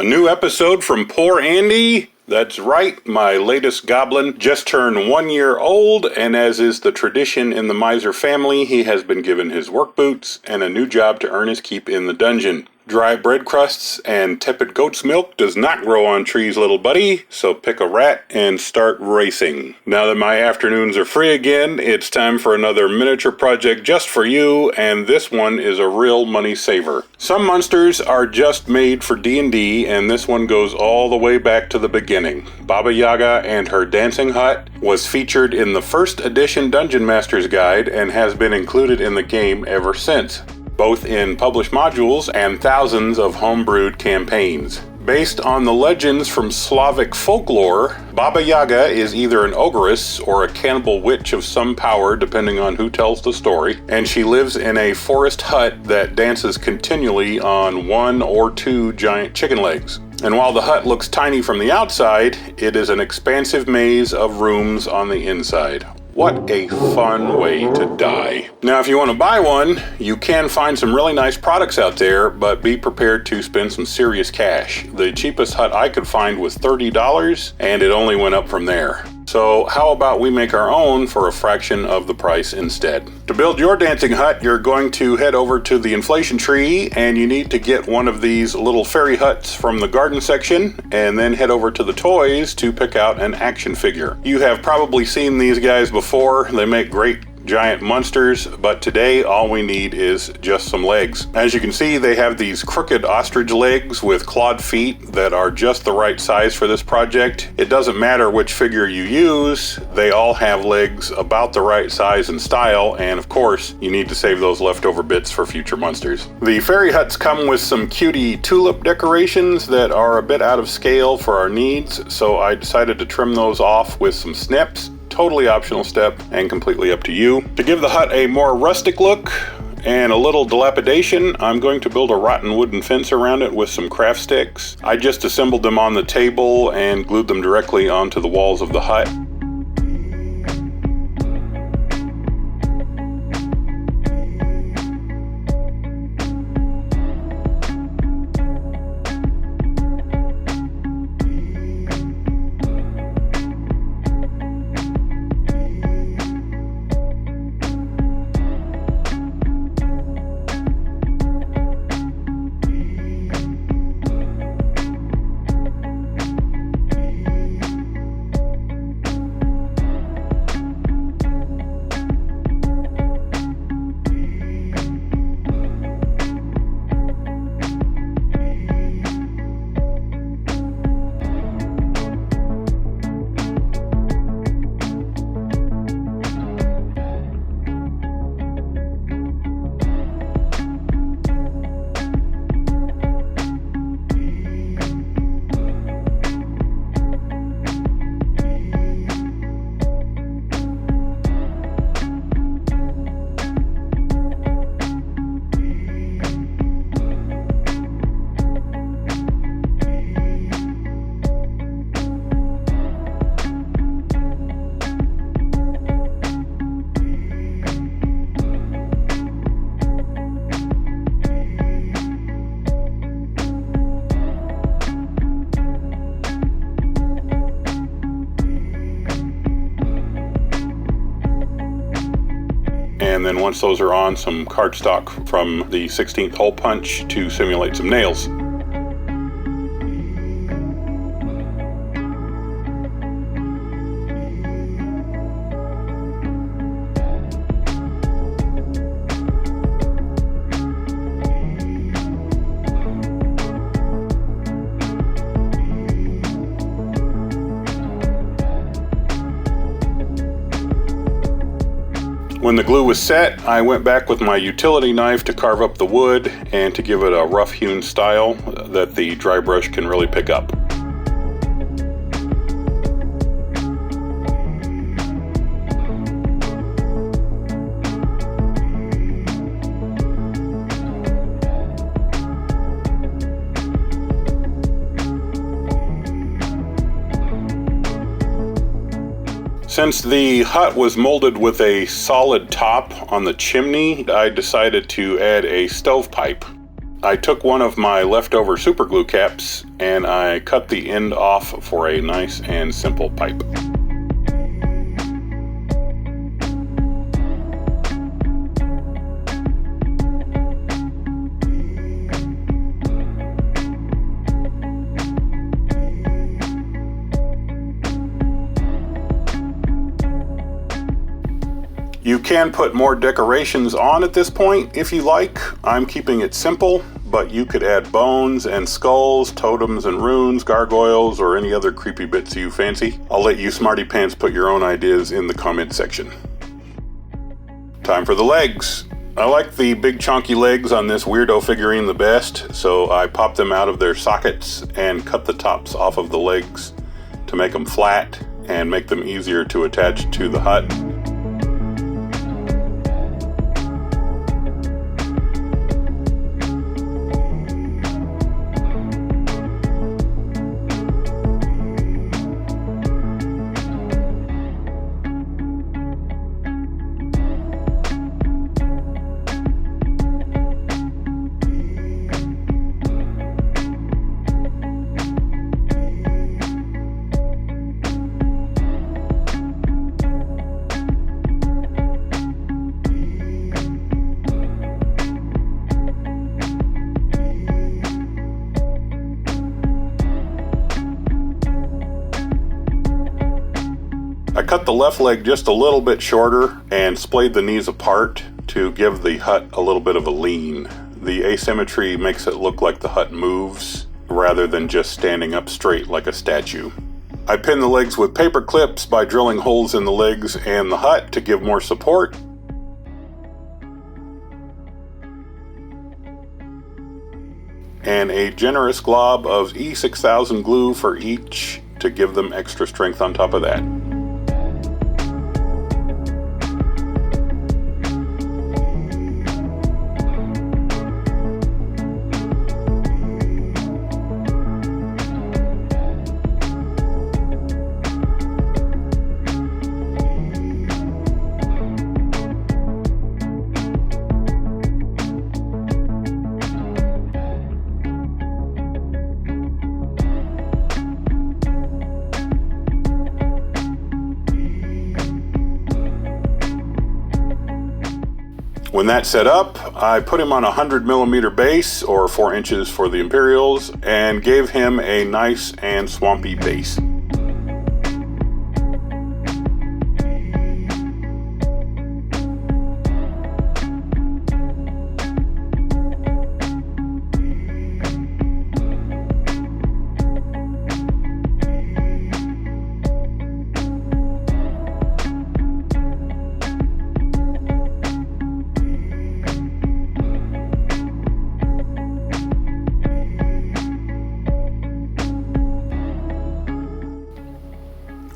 new episode from poor Andy. That's right, my latest goblin just turned 1 year old, and as is the tradition in the Miser family, he has been given his work boots and a new job to earn his keep in the dungeon. Dry bread crusts and tepid goat's milk does not grow on trees, little buddy, so pick a rat and start racing. Now that my afternoons are free again, it's time for another miniature project just for you, and this one is a real money saver. Some monsters are just made for D&D, and this one goes all the way back to the beginning. Baba Yaga and her dancing hut was featured in the first edition Dungeon Master's Guide and has been included in the game ever since, both in published modules and thousands of homebrewed campaigns. Based on the legends from Slavic folklore, Baba Yaga is either an ogress or a cannibal witch of some power, depending on who tells the story, and she lives in a forest hut that dances continually on 1 or 2 giant chicken legs. And while the hut looks tiny from the outside, it is an expansive maze of rooms on the inside. What a fun way to die. Now, if you want to buy one, you can find some really nice products out there, but be prepared to spend some serious cash. The cheapest hut I could find was $30, and it only went up from there. So how about we make our own for a fraction of the price instead? To build your dancing hut, you're going to head over to the inflation tree, and you need to get one of these little fairy huts from the garden section, and then head over to the toys to pick out an action figure. You have probably seen these guys before. They make great giant monsters, but today all we need is just some legs. As you can see, they have these crooked ostrich legs with clawed feet that are just the right size for this project. It doesn't matter which figure you use, they all have legs about the right size and style, and of course, you need to save those leftover bits for future monsters. The fairy huts come with some cutie tulip decorations that are a bit out of scale for our needs, so I decided to trim those off with some snips. Totally optional step and completely up to you. To give the hut a more rustic look and a little dilapidation, I'm going to build a rotten wooden fence around it with some craft sticks. I just assembled them on the table and glued them directly onto the walls of the hut. And then once those are on, some cardstock from the 16th hole punch to simulate some nails. When the glue was set, I went back with my utility knife to carve up the wood and to give it a rough hewn style that the dry brush can really pick up. Since the hut was molded with a solid top on the chimney, I decided to add a stovepipe. I took one of my leftover super glue caps and I cut the end off for a nice and simple pipe. You can put more decorations on at this point if you like. I'm keeping it simple, but you could add bones and skulls, totems and runes, gargoyles, or any other creepy bits you fancy. I'll let you smarty pants put your own ideas in the comment section. Time for the legs. I like the big chunky legs on this weirdo figurine the best, so I popped them out of their sockets and cut the tops off of the legs to make them flat and make them easier to attach to the hut. I cut the left leg just a little bit shorter and splayed the knees apart to give the hut a little bit of a lean. The asymmetry makes it look like the hut moves rather than just standing up straight like a statue. I pinned the legs with paper clips by drilling holes in the legs and the hut to give more support. And a generous glob of E6000 glue for each to give them extra strength on top of that. When that's set up, I put him on a 100mm base, or 4 inches for the Imperials, and gave him a nice and swampy base.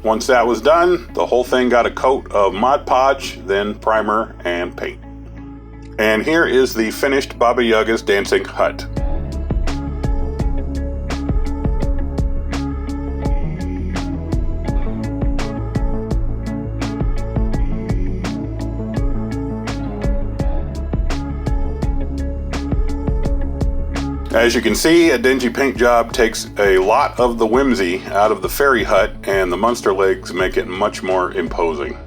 Once that was done, the whole thing got a coat of Mod Podge, then primer and paint. And here is the finished Baba Yaga's dancing hut. As you can see, a dingy paint job takes a lot of the whimsy out of the fairy hut, and the monster legs make it much more imposing.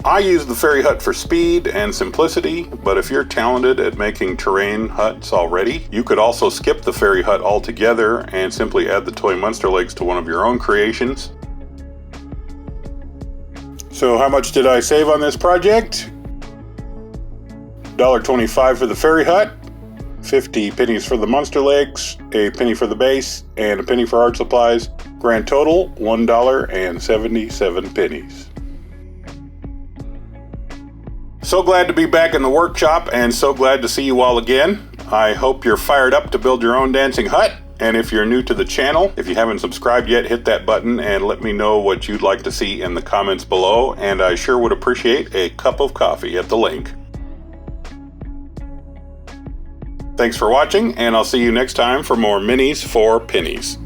I use the fairy hut for speed and simplicity, but if you're talented at making terrain huts already, you could also skip the fairy hut altogether and simply add the toy monster legs to one of your own creations. So how much did I save on this project? $1.25 for the fairy hut, 50 pennies for the monster legs, a penny for the base, and a penny for art supplies. Grand total, $1.77. So glad to be back in the workshop and so glad to see you all again. I hope you're fired up to build your own dancing hut. And if you're new to the channel, if you haven't subscribed yet, hit that button and let me know what you'd like to see in the comments below, and I sure would appreciate a cup of coffee at the link. Thanks for watching, and I'll see you next time for more minis for pennies.